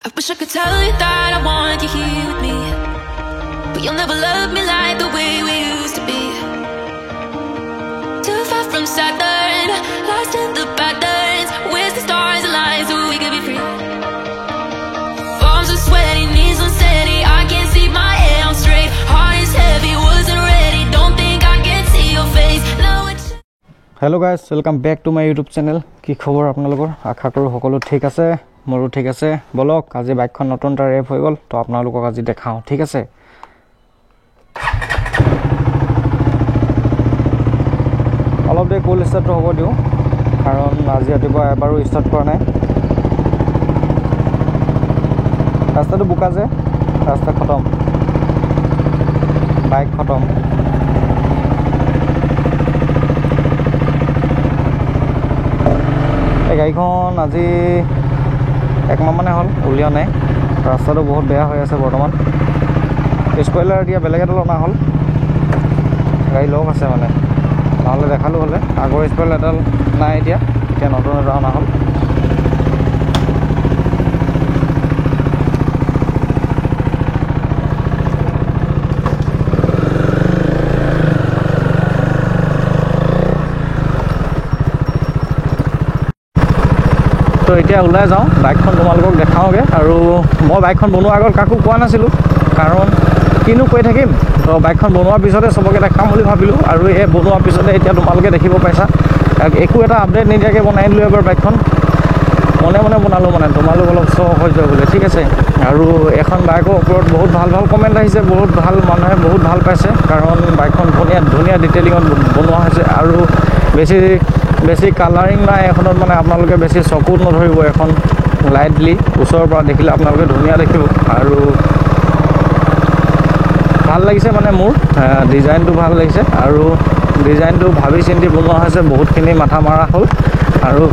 I wish I could tell you that I want you here with me, but you'll never love me like the way we used to be. Too far from Saturn, lost in the patterns. Where's the stars align so we could be free? Palms are sweaty, knees unsteady. I can't see my head on straight. Heart is heavy, wasn't ready. Don't think I can see your face. Now it's Hello guys, welcome back to my YouTube channel. কি খবৰ আপোনালোকৰ? আশা কৰো সকলো ঠিক আছে, মোৰো ঠিক আছে। বলক আজি বাইকখন নতুনটা ৰেপ হৈ গল, তো আপোনালোকক আজি দেখাও, ঠিক আছে? অলপ দেৰি কোল ষ্টাৰ্টটো হ'ব দিওঁ, কাৰণ আজি ৰাতিপুৱা এবাৰো ষ্টাৰ্ট কৰা নাই। ৰাস্তাটো বোকা যে, ৰাস্তা খতম, বাইক খতম। এই গাড়ীখন আজি একমাহ মানে হ'ল উলিওৱা নাই, ৰাস্তাটো বহুত বেয়া হৈ আছে বৰ্তমান। স্পইলাৰ এতিয়া বেলেগ এডাল অনা হ'ল, গাড়ী লগ আছে মানে, নহ'লে দেখালোঁ হ'লে। আগৰ স্পইলাৰ এডাল নাই এতিয়া নতুন এটা অনা হ'ল। তো এতিয়া ওলাই যাওঁ, বাইকখন তোমালোকক দেখাওঁগৈ। আৰু মই বাইকখন বনোৱাৰ আগত কাকো কোৱা নাছিলোঁ, কাৰণ কিনো কৈ থাকিম। তো বাইকখন বনোৱাৰ পিছতে চবকে দেখাম বুলি ভাবিলোঁ, আৰু এই বনোৱাৰ পিছতে এতিয়া তোমালোকে দেখিব পাইছা। একো এটা আপডেট নিদিয়াকৈ বনাই দিলোঁ এবাৰ বাইকখন, মনে মনে বনালোঁ মানে, তোমালোক অলপ শ্ব হৈ যোৱা বুলি, ঠিক আছে? আৰু এখন বাইকৰ ওপৰত বহুত ভাল ভাল কমেণ্ট আহিছে, বহুত ভাল মানুহে বহুত ভাল পাইছে, কাৰণ বাইকখন ধুনীয়া ডিটেইলিঙত বনোৱা হৈছে। আৰু বেছি কালাৰিং নাই এখনত, মানে আপোনালোকে বেছি চকুত নধৰিব। এখন লাইটলি ওচৰৰ পৰা দেখিলে আপোনালোকে ধুনীয়া দেখিব, আৰু ভাল লাগিছে মানে মোৰ ডিজাইনটো ভাল লাগিছে। আৰু ডিজাইনটো ভাবি চিন্তি বনোৱা হৈছে, বহুতখিনি মাথা মাৰা হ'ল। আৰু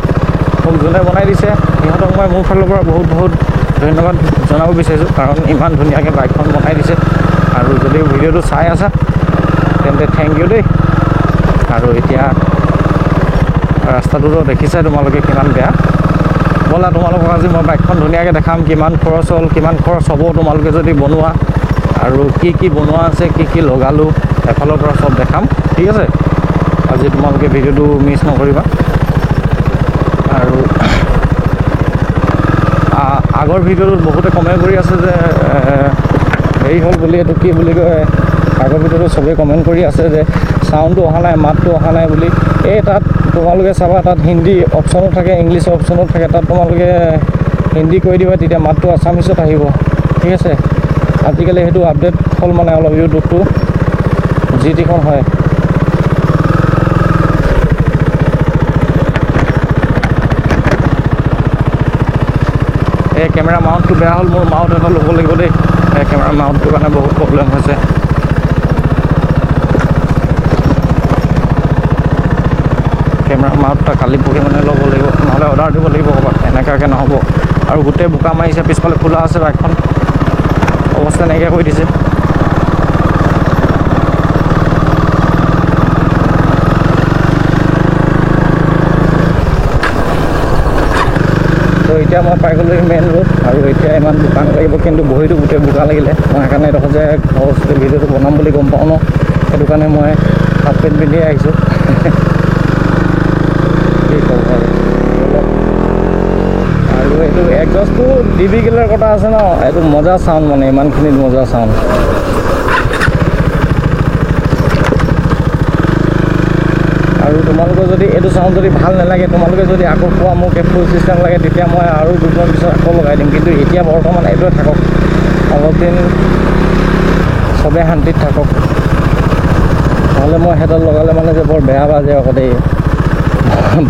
মোক যোনে বনাই দিছে সিহঁতক মই মোৰ ফালৰ পৰা বহুত ধন্যবাদ জনাব বিচাৰিছোঁ, কাৰণ ইমান ধুনীয়াকৈ বাইকখন বনাই দিছে। আৰু যদি ভিডিঅ'টো চাই আছা তেন্তে থেংক ইউ দেই। আৰু এতিয়া ৰাস্তাটোতো দেখিছে তোমালোকে কিমান বেয়া। ব'লা তোমালোকক আজি মই বাইকখন ধুনীয়াকৈ দেখাম, কিমান খৰচ হ'ল, কিমান খৰচ হ'ব তোমালোকে যদি বনোৱা, আৰু কি বনোৱা আছে, কি লগালোঁ, এফালৰ পৰা চব দেখাম, ঠিক আছে? আজি তোমালোকে ভিডিঅ'টো মিছ নকৰিবা। আৰু আগৰ ভিডিঅ'টোত বহুতে কমেণ্ট কৰি আছে যে হেৰি হ'ল বুলি, এইটো কি বুলি কয়, আগৰ ভিডিঅ'টো চবেই কমেণ্ট কৰি আছে যে চাউণ্ডটো অহা নাই, মাতটো অহা নাই বুলি। এই তাত তোমালোকে চাবা, তাত হিন্দী অপশ্যনো থাকে, ইংলিছ অপশ্যনো থাকে। তাত তোমালোকে হিন্দী কৰি দিবা, তেতিয়া মাতটো আছামিছত আহিব, ঠিক আছে? আজিকালি সেইটো আপডেট হ'ল মানে অলপ, ইউটিউবটো যি টিখন হয়। এই কেমেৰা মাউণ্টটো বেয়া হ'ল, মোৰ মাউণ্ট এটা ল'ব লাগিব দেই। এই কেমেৰা মাউণ্টটোৰ কাৰণে বহুত প্ৰব্লেম হৈছে। কেমেৰা মাউণ্টটা কালি পৰহি মানে ল'ব লাগিব, নহ'লে অৰ্ডাৰ দিব লাগিব ক'ৰবাত, এনেকুৱাকৈ নহ'ব। আৰু গোটেই বোকা মাৰিছে, পিছফালে খোলা আছে বাইকখন, অৱস্থা নাইকিয়া কৰি দিছে। তো এতিয়া মই পাই গ'লোঁ মেইন ৰোড, আৰু এতিয়া ইমান বোকা নালাগিব, কিন্তু বহীটো গোটেই বোকা লাগিলে। মই সেইকাৰণে এডোখৰ যে ঘৰৰ ভিডিঅ'টো বনাম বুলি গম পাওঁ ন, সেইটো কাৰণে মই হাফ পেণ্ট পিন্ধি আহিছোঁ। কি ক'ব আৰু এইটো এক্সজষ্টটো ডিবি গিলাৰ কথা আছে ন, এইটো মজা চাউণ্ড মানে, ইমানখিনি মজা চাউণ্ড। আৰু তোমালোকৰ যদি এইটো চাউণ্ড যদি ভাল নালাগে, তোমালোকে যদি আকৌ কোৱা মোক ফুল চিষ্টেম লাগে, তেতিয়া মই আৰু দুদিনৰ পিছত আকৌ লগাই দিম। কিন্তু এতিয়া বৰ্তমান এইটোৱে থাকক, অলপ দিন চবেই শান্তিত থাকক, নহ'লে মই সেইডাল লগালে মানে যে বৰ বেয়া বাজে আকৌ দেই,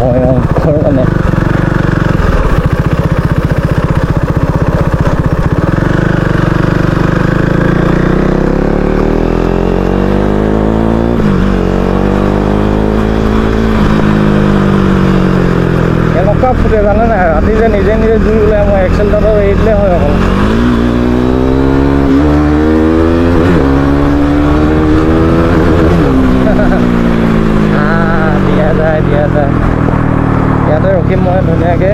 ভয়ংকৰ মানে। এনেকুৱা ফুটে জানে নাই, ৰাতি যে নিজে জুই ওলাই, মই এক্সেলটাৰটো এৰি দিলে হয় অকল। দিয়া যায় ইয়াতে ৰখিম মই ধুনীয়াকৈ,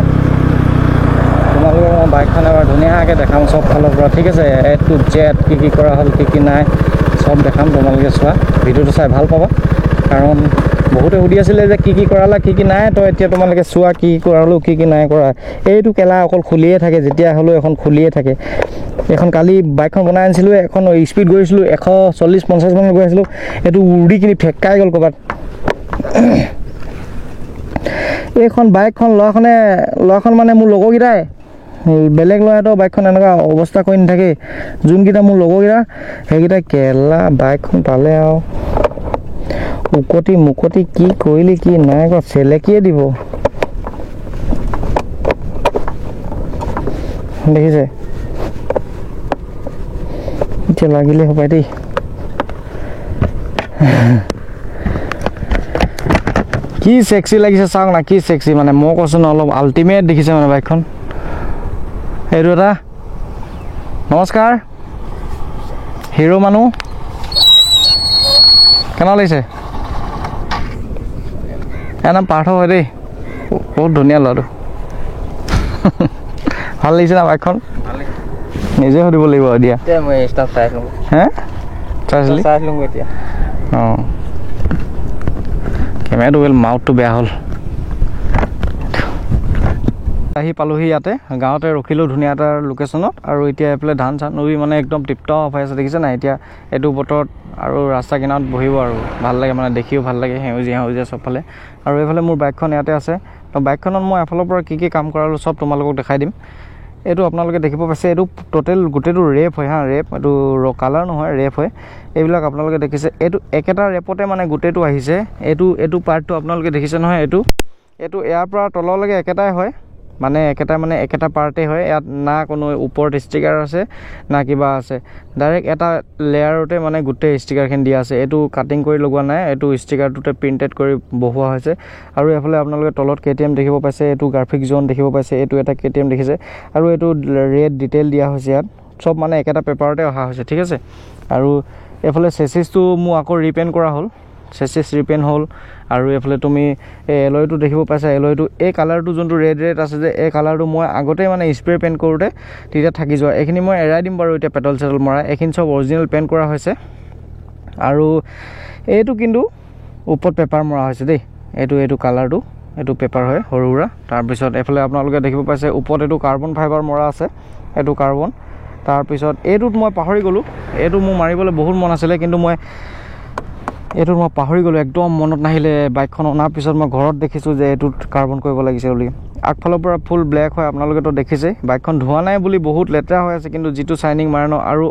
তোমালোকৰ মই বাইকখন এবাৰ ধুনীয়াকৈ দেখাম চব ফালৰ পৰা ঠিক আছে A to Z কি কৰা হ'ল কি নাই সব দেখাম তোমালোকে চোৱা ভিডিঅ'টো চাই ভাল পাবা কাৰণ বহুতে সুধি আছিলে যে কি কৰালা কি নাই তো এতিয়া তোমালোকে চোৱা কি কৰালো কি নাই কৰা এইটো কেলা অকল খুলিয়ে থাকে যেতিয়া হলো এখন খুলিয়ে থাকে এখন কালি বাইকখন বনাই আনিছিলো এখন স্পীড গৈছিলো 140-50 মান গৈ আছিলো এটো উৰি কিনি ঠেকাই গল কবাত এইখন বাইকখন লখন মানে মোৰ লগৰগিটাই বেলেগ লয়তো বাইকখন এনেকা অৱস্থা কৰি নাথাকে যোনগিটা মোৰ লগৰগিটা হেগিটা কেলা বাইকখন পালে আৰু মুকতি কি কৰিলি কি নাই ক চেলেকিয়ে দিব দেখিছে এতিয়া লাগিলে হ'ব দেই কি সেক্সি লাগিছে চাওক না কি সেক্সি মানে মই কৈছো ন অলপ আল্টিমেট দেখিছে মানে বাইকখন এইটো এটা নমস্কাৰ হিৰো মানুহ কেনে লাগিছে নাম পাৰ্থ হয় দেই বহুত ধুনীয়া ল'ৰাটো ভাল লাগিছে না বাইকখন নিজে সুধিব লাগিব দিয়া মই ষ্টাফ চাই লওঁ হে চাই লওঁ এতিয়া অঁ কেমেৰাটো মাউথটো বেয়া হ'ল আহি পালোহি ইয়াতে গাঁৱতে ৰখিলোঁ ধুনীয়া এটা লোকেশ্যনত আৰু এতিয়া এইফালে ধান চান ৰুই মানে একদম টিপটপ হৈ আছে দেখিছে নাই এতিয়া এইটো বতৰত আৰু ৰাস্তা কিনাৰত বহিব আৰু ভাল লাগে মানে দেখিও ভাল লাগে সেউজীয়া চবফালে আৰু এইফালে মোৰ বাইকখন ইয়াতে আছে তো বাইকখনত মই এফালৰ পৰা কি কাম কৰালো চব তোমালোকক দেখাই দিম এইটো আপোনালোকে দেখিব পাইছে এইটো টোটেল গোটেইটো ৰেপ হয় হা ৰেপ এইটো কালাৰ নহয় ৰেপ হয় এইবিলাক আপোনালোকে দেখিছে এইটো একেটা ৰেপতে মানে গোটেইটো আহিছে এইটো পাৰ্টটো আপোনালোকে দেখিছে নহয় এইটো ইয়াৰ পৰা তললৈকে একেটাই হয় মানে একেটা পাৰ্টে হয় ইয়াত না কোনো ওপৰত ষ্টিকাৰ আছে না কিবা আছে ডাইৰেক্ট এটা লেয়াৰতে মানে গোটেই ষ্টিকাৰখিনি দিয়া আছে এইটো কাটিং কৰি লগোৱা নাই এইটো ষ্টিকাৰটোতে প্ৰিণ্টেড কৰি বহোৱা হৈছে আৰু এফালে আপোনালোকে তলত KTM দেখিব পাইছে এইটো গ্ৰাফিক জোন দেখিব পাইছে এইটো এটা KTM দেখিছে আৰু এইটো ৰেড ডিটেইল দিয়া হৈছে ইয়াত সব মানে একেটা পেপাৰতে অহা হৈছে ঠিক আছে আৰু এফালে চেচিছটো মোৰ আকৌ ৰিপেইণ্ট কৰা হ'ল চেচিছ ৰিপেইণ্ট হ'ল আৰু এফালে তুমি এলয়টো দেখিব পাইছা এলয়টো এই কালাৰটো যোনটো ৰেড আছে যে এই কালাৰটো মই আগতে মানে স্প্ৰে পেইণ্ট কৰোঁতে তেতিয়া থাকি যোৱা এইখিনি মই এৰাই দিম বাৰু এতিয়া পেট্ৰল চেটল মৰা এইখিনি চব অৰিজিনেল পেইণ্ট কৰা হৈছে আৰু এইটো কিন্তু ওপৰত পেপাৰ মৰা হৈছে দেই এইটো কালাৰটো এইটো পেপাৰ হয় সৰু সুৰা তাৰপিছত এফালে আপোনালোকে দেখিব পাইছে ওপৰত এইটো কাৰ্বন ফাইবাৰ মৰা আছে এইটো কাৰ্বন তাৰপিছত এইটোত মই পাহৰি গ'লোঁ এইটো মোৰ মাৰিবলৈ বহুত মন আছিলে কিন্তু মই পাহৰি গ'লোঁ একদম মনত নাহিলে বাইকখন অনাৰ পিছত মই ঘৰত দেখিছোঁ যে এইটোত কাৰ্বন কৰিব লাগিছে বুলি আগফালৰ পৰা ফুল ব্লেক হয় আপোনালোকেতো দেখিছে বাইকখন ধোৱা নাই বুলি বহুত লেতেৰা হৈ আছে কিন্তু যিটো চাইনিং মাৰে ন আৰু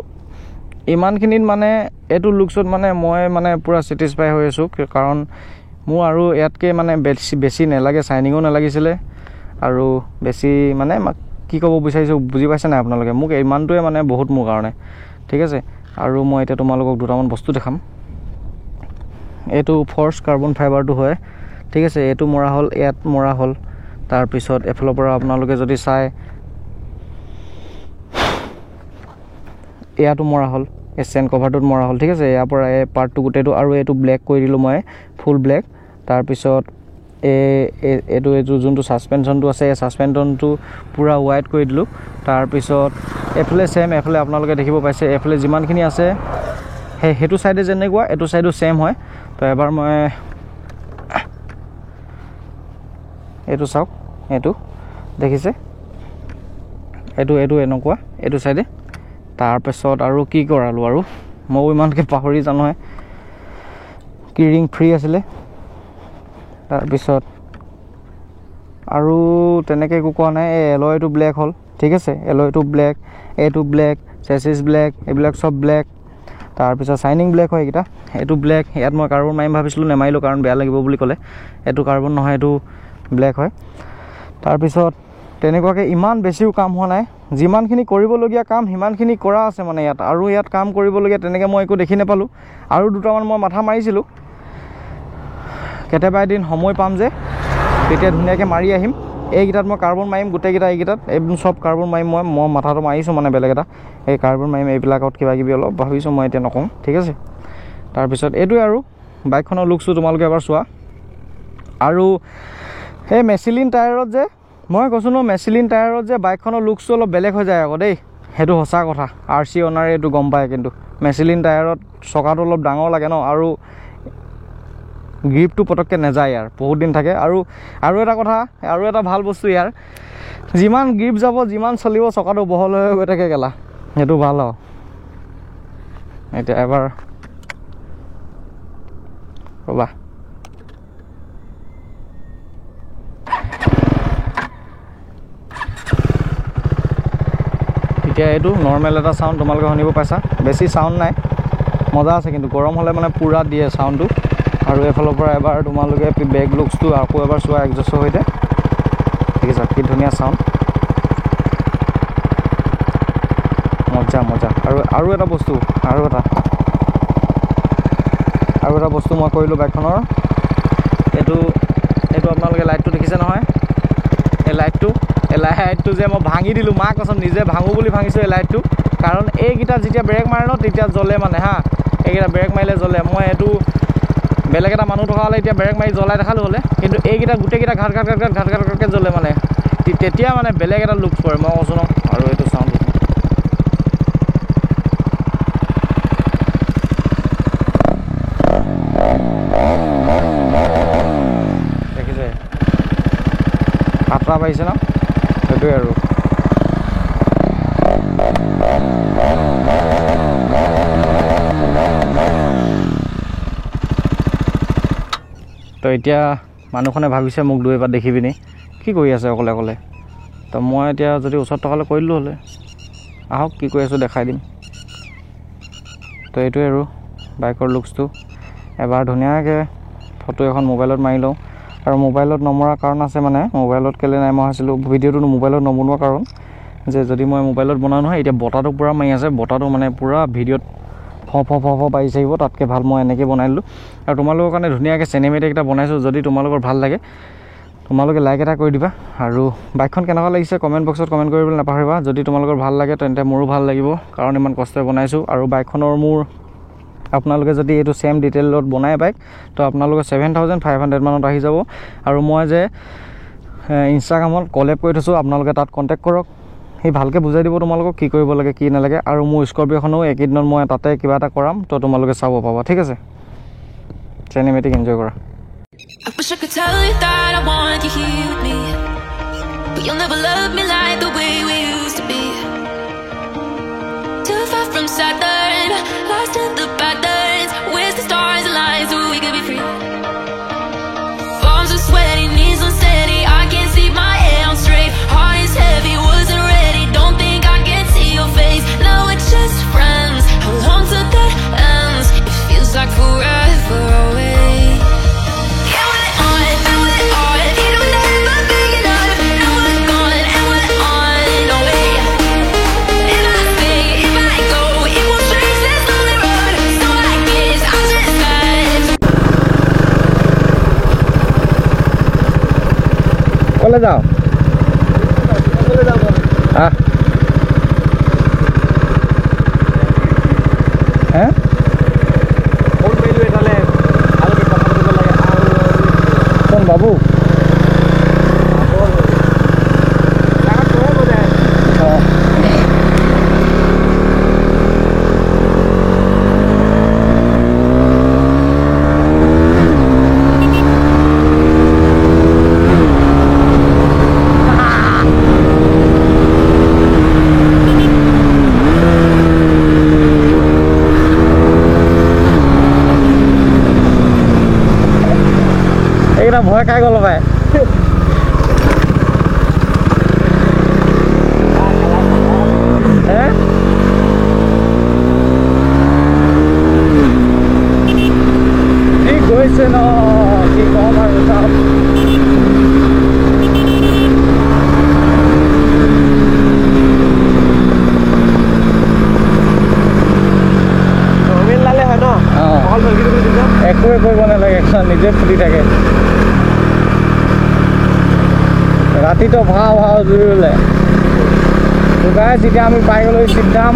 ইমানখিনিত মানে এইটো লুকছত মানে মই মানে পূৰা ছেটিছফাই হৈ আছোঁ কাৰণ মোৰ আৰু ইয়াতকৈ মানে বেছি নালাগে চাইনিঙো নালাগিছিলে আৰু বেছি মানে কি ক'ব বিচাৰিছোঁ বুজি পাইছে নাই আপোনালোকে মোক ইমানটোৱে মানে বহুত মোৰ কাৰণে ঠিক আছে আৰু মই এতিয়া তোমালোকক দুটামান বস্তু দেখাম এইটো ফৰ্চ কাৰ্বন ফাইবাৰটো হয় ঠিক আছে এইটো মৰা হ'ল ইয়াত মৰা হ'ল তাৰপিছত এফালৰ পৰা আপোনালোকে যদি চাই ইয়াতো মৰা হ'ল এই চেন কভাৰটোত মৰা হ'ল ঠিক আছে ইয়াৰ পৰা এই পাৰ্টটো গোটেইটো আৰু এইটো ব্লেক কৰি দিলোঁ মই ফুল ব্লেক তাৰপিছত এইটো যোনটো ছাছপেনশ্যনটো আছে এই ছাছপেনশ্যনটো পূৰা হোৱাইট কৰি দিলোঁ তাৰপিছত এফালে এফালে আপোনালোকে দেখিব পাইছে এফালে যিমানখিনি আছে সেইটো চাইডে যেনেকুৱা এইটো চাইডো ছেম হয় তো এবাৰ মই এইটো চাওক এইটো দেখিছে এইটো এনেকুৱা এইটো চাইডে তাৰপিছত আৰু কি কৰালোঁ আৰু ময়ো ইমানকৈ পাহৰি যাওঁ নহয় কি ৰিং ফ্ৰী আছিলে তাৰপিছত আৰু তেনেকৈ একো কোৱা নাই এই এলয়টো ব্লেক হ'ল ঠিক আছে এলয়টো ব্লেক এইটো ব্লেক চেচিছ ব্লেক এইবিলাক চব ব্লেক তাৰপিছত চাইনিং ব্লেক হয় এইকেইটা এইটো ব্লেক ইয়াত মই কাৰ্বন মাৰিম ভাবিছিলোঁ নেমাৰিলোঁ কাৰণ বেয়া লাগিব বুলি ক'লে এইটো কাৰ্বন নহয় এইটো ব্লেক হয় তাৰপিছত তেনেকুৱাকৈ ইমান বেছিও কাম হোৱা নাই যিমানখিনি কৰিবলগীয়া কাম সিমানখিনি কৰা আছে মানে ইয়াত আৰু ইয়াত কাম কৰিবলগীয়া তেনেকৈ মই একো দেখি নাপালোঁ আৰু দুটামান মই মাথা মাৰিছিলোঁ কেতিয়াবা এদিন সময় পাম যে তেতিয়া ধুনীয়াকৈ মাৰি আহিম এইকেইটাত মই কাৰ্বন মাৰিম গোটেইকেইটা এইকেইটাত চব কাৰ্বন মাৰিম মই মাথাটো মাৰিছোঁ মানে বেলেগ এটা এই কাৰ্বন মাৰিম এইবিলাকত কিবা কিবি অলপ ভাবিছোঁ মই এতিয়া নকওঁ ঠিক আছে তাৰপিছত এইটোৱে আৰু বাইকখনৰ লুকছটো তোমালোকে এবাৰ চোৱা আৰু সেই মেচিলিন টায়াৰত যে মই কৈছোঁ ন মেচিলিন টায়াৰত যে বাইকখনৰ লুকছটো অলপ বেলেগ হৈ যায় আকৌ দেই, সেইটো সঁচা কথা। RC অনাৰে এইটো গম পায়, কিন্তু মেচিলিন টায়াৰত চকাটো অলপ ডাঙৰ লাগে ন, আৰু গ্ৰিপটো পটককৈ নাযায় ইয়াৰ, বহুত দিন থাকে। আৰু এটা কথা, আৰু এটা ভাল বস্তু ইয়াৰ, যিমান গ্ৰিপ যাব যিমান চলিব চকাটো বহল হৈ গৈ থাকে গেলা, সেইটো ভাল আৰু। এতিয়া এবাৰ ৰ'বা, এতিয়া এইটো নৰ্মেল এটা চাউণ্ড তোমালোকে শুনিব পাইছা, বেছি চাউণ্ড নাই, মজা আছে। কিন্তু গৰম হ'লে মানে পূৰা দিয়ে চাউণ্ডটো। আৰু এইফালৰ পৰা এবাৰ তোমালোকে বেক লুকছটো আকৌ এবাৰ চোৱা একজষ্টৰ সৈতে, দেখিছা কি ধুনীয়া চাউণ্ড, মজা মজা। আৰু এটা বস্তু মই কৰিলোঁ বাইকখনৰ, এইটো আপোনালোকে লাইটটো দেখিছে নহয়, এই লাইটটো যে মই ভাঙি দিলোঁ, মাক কৈছোঁ নিজে ভাঙো বুলি ভাঙিছোঁ এই লাইটটো। কাৰণ এইকেইটা যেতিয়া ব্ৰেক মাৰে ন তেতিয়া জ্বলে মানে হা, এইকেইটা ব্ৰেক মাৰিলে জ্বলে। মই এইটো বেলেগ এটা মানুহ থকা হ'লে এতিয়া ব্ৰেক মাৰি জ্বলাই দেখালোঁ হ'লে, কিন্তু এইকেইটা গোটেইকেইটা ঘাট ঘাটকৈ জ্বলে মানে, তেতিয়া মানে বেলেগ এটা লুক পৰে, মই কৈছোঁ ন। আৰু এইটো চাউণ্ড দেখিছে, সাতটা পাইছে ন, সেইটোৱে আৰু। তো এতিয়া মানুহখনে ভাবিছে মোক দুই এবাৰ দেখি পিনি কি কৰি আছে অকলে অকলে, তো মই এতিয়া যদি ওচৰত থকালৈ কৰি দিলোঁ হ'লে, আহক কি কৰি আছোঁ দেখাই দিম। তো এইটোৱে আৰু বাইকৰ লুকছটো। এবাৰ ধুনীয়াকৈ ফটো এখন মোবাইলত মাৰি লওঁ। আৰু মোবাইলত নমৰাৰ কাৰণ আছে, মানে মোবাইলত কেলৈ নাই মৰা হৈছিলোঁ, ভিডিঅ'টো মোবাইলত নবনোৱাৰ কাৰণ যে যদি মই মোবাইলত বনাওঁ নহয়, এতিয়া বতাহটো পূৰা মাৰি আছে, বতাহটো মানে পূৰা ভিডিঅ'ত ফ পাৰি থাকিব, তাতকৈ ভাল মই এনেকৈ বনাই দিলোঁ। আৰু তোমালোকৰ কাৰণে ধুনীয়াকৈ চিনেমেটিক এটা বনাইছোঁ। যদি তোমালোকৰ ভাল লাগে তোমালোকে লাইক এটা কৰি দিবা। আৰু বাইকখন কেনেকুৱা লাগিছে কমেণ্ট বক্সত কমেণ্ট কৰিবলৈ নাপাহৰিবা। যদি তোমালোকৰ ভাল লাগে তেন্তে মোৰো ভাল লাগিব, কাৰণ ইমান কষ্টৰে বনাইছোঁ। আৰু বাইকখনৰ আপোনালোকে যদি এইটো ছেম ডিটেইলত বনাই বাইক, তো আপোনালোকে 7,500 মানত আহি যাব। আৰু মই যে ইনষ্টাগ্ৰামত কলেব কৰি থৈছোঁ, আপোনালোকে তাত কণ্টেক্ট কৰক, সি ভালকৈ বুজাই দিব তোমালোকক কি কৰিব লাগে কি নালাগে। আৰু মোৰ স্কৰপিঅ'খনো এইকেইদিনত মই তাতে কিবা এটা কৰাম, তো তোমালোকে চাব পাবা, ঠিক আছে। চিনেমেটিক এনজয় কৰা। I wish I could tell you that I want you here with me, but you'll never love me like the way we used to be. Too far from Saturn, lost in the patterns. Where's the stars align so we could be free? Palms are sweaty, knees unsteady, I can't see my head on straight. Heart is heavy, wasn't ready, don't think I can see your face. Now we're just friends, how long till that ends? It feels like forever away. কলে যাও কোন বাবু ভয় খাই গ'ল পাই। কি কৈছে ন, কি কম আৰু চাওক। একোৱে কৰিব নালাগে, নিজে ফুটি থাকে। ৰাতিটো ভাও জুই ওলাই গাইজ, যেতিয়া আমি পাই গ'লোঁ চিধাম।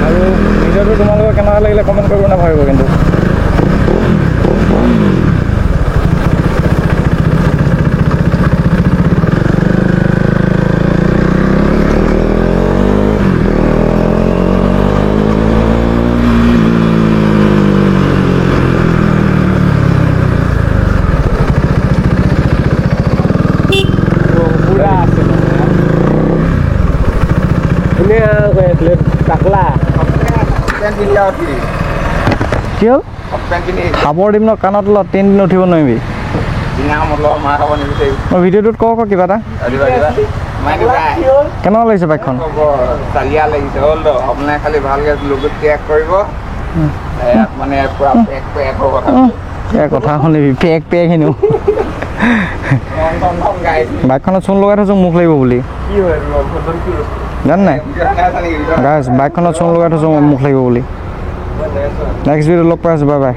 আৰু ভিডিঅ'টো তোমালোকৰ কেনেকুৱা লাগিলে কমেণ্ট কৰিব নাপাহৰিব কিন্তু। কি হ'ল খাবৰ দিম ন কাণত ল 3 দিন উঠিব নোৱাৰিবি মই ভিডিঅ'টোত কওঁ আকৌ কিবা এটা কেনেকুৱা লাগিছে বাইকখন চালিয়া লাগিছে হ'ল তো আপোনাৰ খালি ভালকৈ লোগো ট্ৰেক কৰিব মানে পুৰা পেক পেক হ'ব কথা শুনিবি পেক পেক হেনো বাইকখনত চূণ লগাই থৈছোঁ মুখ লাগিব বুলি জান নাই গাইছ বাইকখনত চূণ লগাই থৈছোঁ মুখ লাগিব বুলি নেক্সট ভিডিঅ'ত লগ পাই আছোঁ বাই বাই